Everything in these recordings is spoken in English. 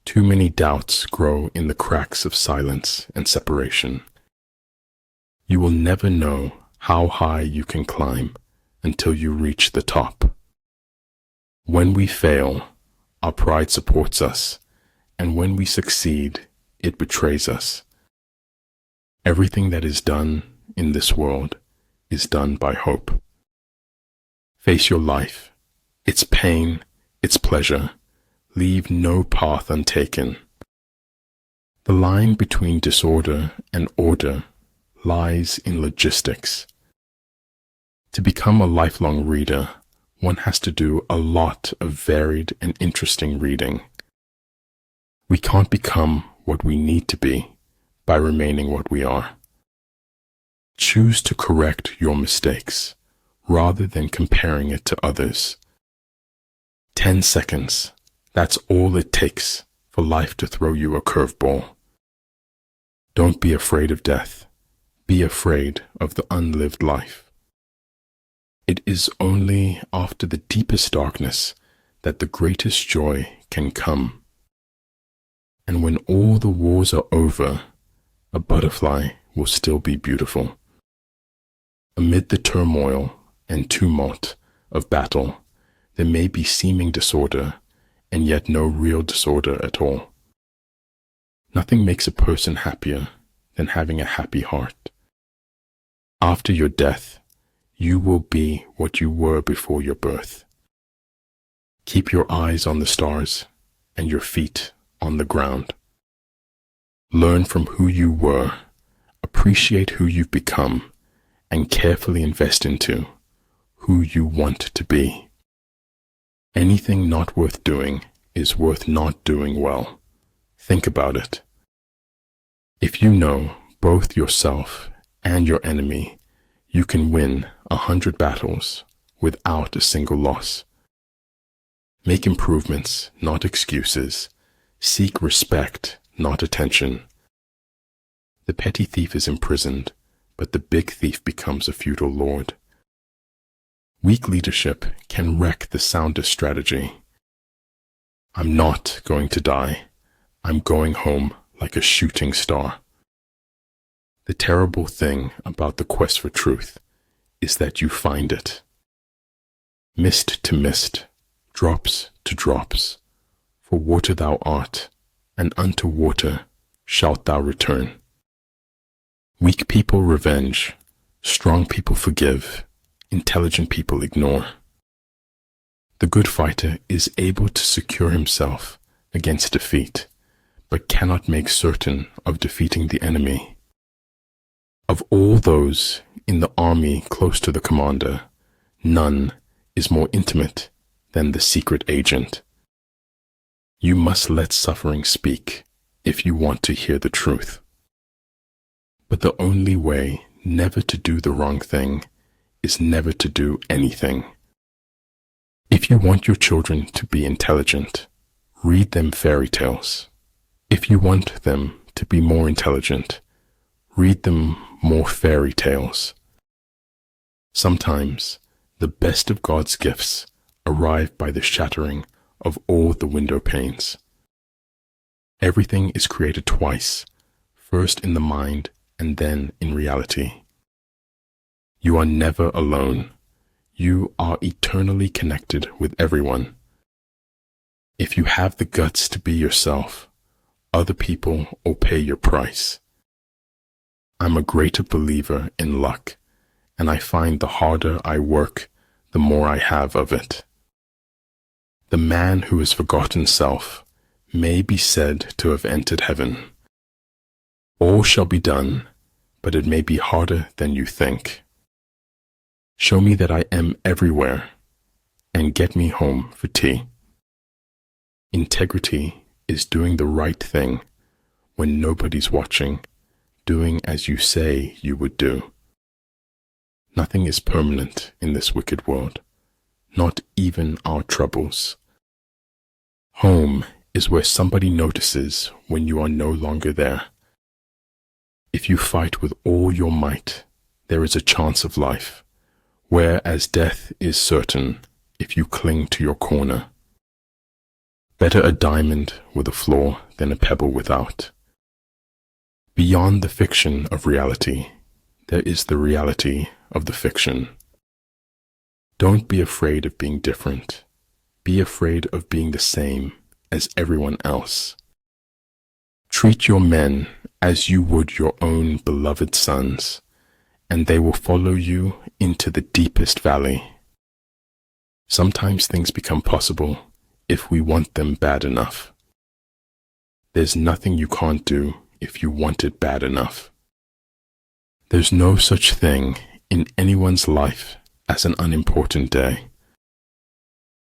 Too many doubts grow in the cracks of silence and separation. You will never know how high you can climb until you reach the top. When we fail, our pride supports us, and when we succeed, it betrays us. Everything that is done in this world is done by hope. Face your life, its pain, its pleasure. Leave no path untaken. The line between disorder and order lies in logistics. To become a lifelong reader, one has to do a lot of varied and interesting reading. We can't become what we need to be by remaining what we are. Choose to correct your mistakes rather than comparing it to others. 10 seconds. That's all it takes for life to throw you a curveball. Don't be afraid of death. Be afraid of the unlived life. It is only after the deepest darkness that the greatest joy can come. And when all the wars are over, a butterfly will still be beautiful. Amid the turmoil and tumult of battle, there may be seeming disorder, and yet no real disorder at all. Nothing makes a person happier than having a happy heart. After your death, you will be what you were before your birth. Keep your eyes on the stars and your feet on the ground. Learn from who you were, appreciate who you've become, and carefully invest into who you want to be. Anything not worth doing is worth not doing well. Think about it. If you know both yourself and your enemy, you can win 100 battles without a single loss. Make improvements, not excuses. Seek respect, not attention. The petty thief is imprisoned, but the big thief becomes a feudal lord. Weak leadership can wreck the soundest strategy. I'm not going to die. I'm going home like a shooting star. The terrible thing about the quest for truth is that you find it. Mist to mist, drops to drops, for water thou art, and unto water shalt thou return. Weak people revenge, strong people forgive, intelligent people ignore. The good fighter is able to secure himself against defeat, but cannot make certain of defeating the enemy. Of all those in the army close to the commander, none is more intimate than the secret agent. You must let suffering speak if you want to hear the truth. But the only way never to do the wrong thing is never to do anything. If you want your children to be intelligent, read them fairy tales. If you want them to be more intelligent, read them more fairy tales. Sometimes the best of God's gifts arrive by the shattering of all the window panes. Everything is created twice, first in the mind and then in reality. You are never alone. You are eternally connected with everyone. If you have the guts to be yourself, other people will pay your price. I'm a greater believer in luck, and I find the harder I work, the more I have of it. The man who has forgotten self may be said to have entered heaven. All shall be done, but it may be harder than you think. Show me that I am everywhere, and get me home for tea. Integrity is doing the right thing when nobody's watching, doing as you say you would do. Nothing is permanent in this wicked world, not even our troubles. Home is where somebody notices when you are no longer there. If you fight with all your might, there is a chance of life, whereas death is certain if you cling to your corner. Better a diamond with a flaw than a pebble without. Beyond the fiction of reality, there is the reality of the fiction. Don't be afraid of being different. Be afraid of being the same as everyone else. Treat your men as you would your own beloved sons, and they will follow you into the deepest valley. Sometimes things become possible if we want them bad enough. There's nothing you can't do if you want it bad enough. There's no such thing in anyone's life as an unimportant day.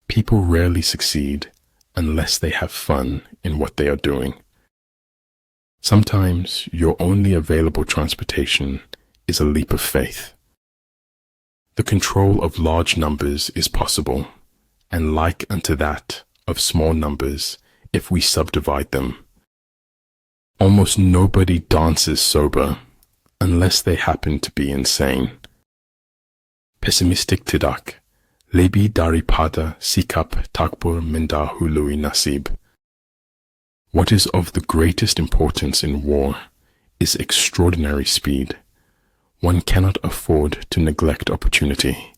People rarely succeed unless they have fun in what they are doing. Sometimes your only available transportation is a leap of faith. The control of large numbers is possible, and like unto that of small numbers if we subdivide them. Almost nobody dances sober unless they happen to be insane. Pessimistic tidak, lebih daripada sikap takbur mendahului nasib. What is of the greatest importance in war is extraordinary speed. One cannot afford to neglect opportunity.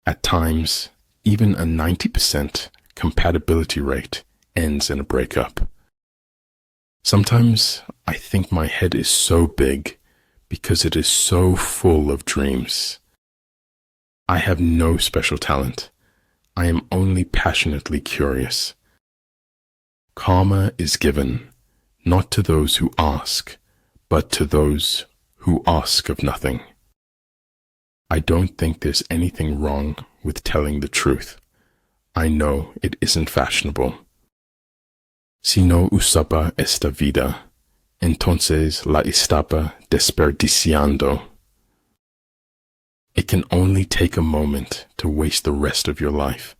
At times, even a 90% compatibility rate ends in a breakup. Sometimes I think my head is so big because it is so full of dreams. I have no special talent. I am only passionately curious. Karma is given, not to those who ask, but to those who ask of nothing. I don't think there's anything wrong with telling the truth. I know it isn't fashionable. Si no usaba esta vida, entonces la estaba desperdiciando. It can only take a moment to waste the rest of your life.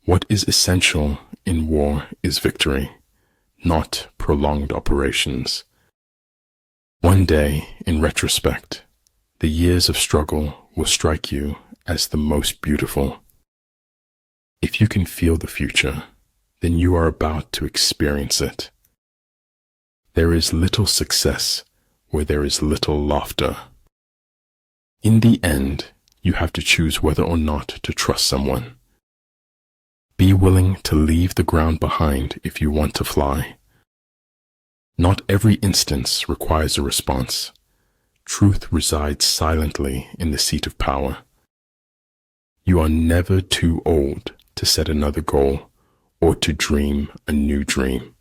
What is essential in war is victory, not prolonged operations. One day, in retrospect, the years of struggle will strike you as the most beautiful. If you can feel the future, then you are about to experience it. There is little success where there is little laughter. In the end, you have to choose whether or not to trust someone. Be willing to leave the ground behind if you want to fly. Not every instance requires a response. Truth resides silently in the seat of power. You are never too old to set another goal or to dream a new dream.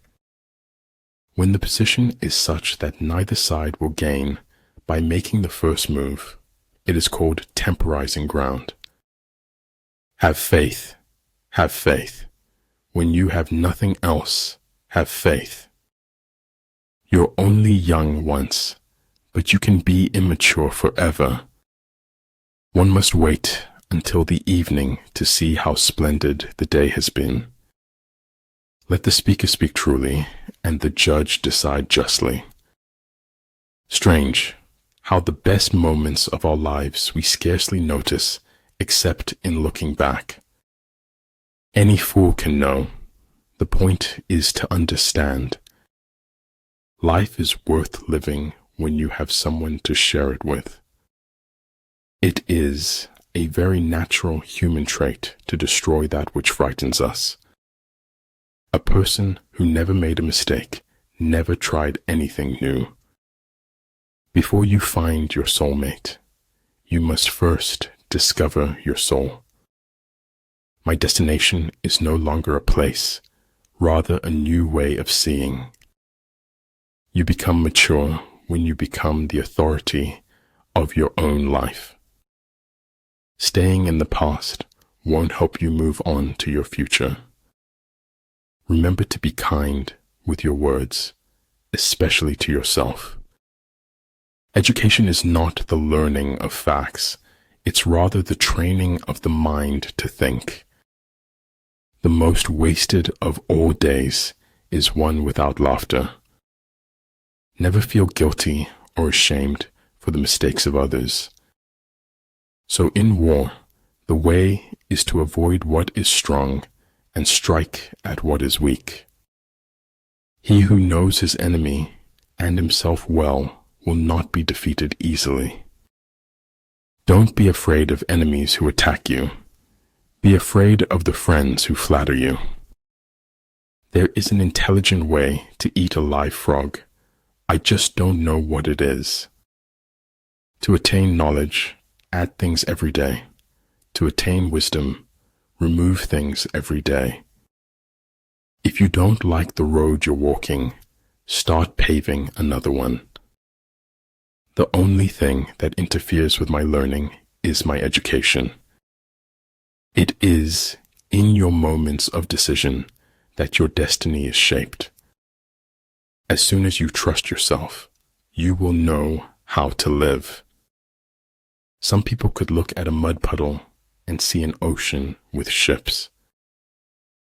When the position is such that neither side will gain by making the first move, it is called temporizing ground. Have faith. Have faith. When you have nothing else, have faith. You're only young once, but you can be immature forever. One must wait until the evening to see how splendid the day has been. Let the speaker speak truly, and the judge decide justly. Strange how the best moments of our lives we scarcely notice except in looking back. Any fool can know. The point is to understand. Life is worth living when you have someone to share it with. It is a very natural human trait to destroy that which frightens us. A person who never made a mistake never tried anything new. Before you find your soulmate, you must first discover your soul. My destination is no longer a place, rather a new way of seeing. You become mature when you become the authority of your own life. Staying in the past won't help you move on to your future. Remember to be kind with your words, especially to yourself. Education is not the learning of facts, it's rather the training of the mind to think. The most wasted of all days is one without laughter. Never feel guilty or ashamed for the mistakes of others. So in war, the way is to avoid what is strong and strike at what is weak. He who knows his enemy and himself well will not be defeated easily. Don't be afraid of enemies who attack you. Be afraid of the friends who flatter you. There is an intelligent way to eat a live frog. I just don't know what it is. To attain knowledge, add things every day. To attain wisdom, remove things every day. If you don't like the road you're walking, start paving another one. The only thing that interferes with my learning is my education. It is in your moments of decision that your destiny is shaped. As soon as you trust yourself, you will know how to live. Some people could look at a mud puddle and see an ocean with ships.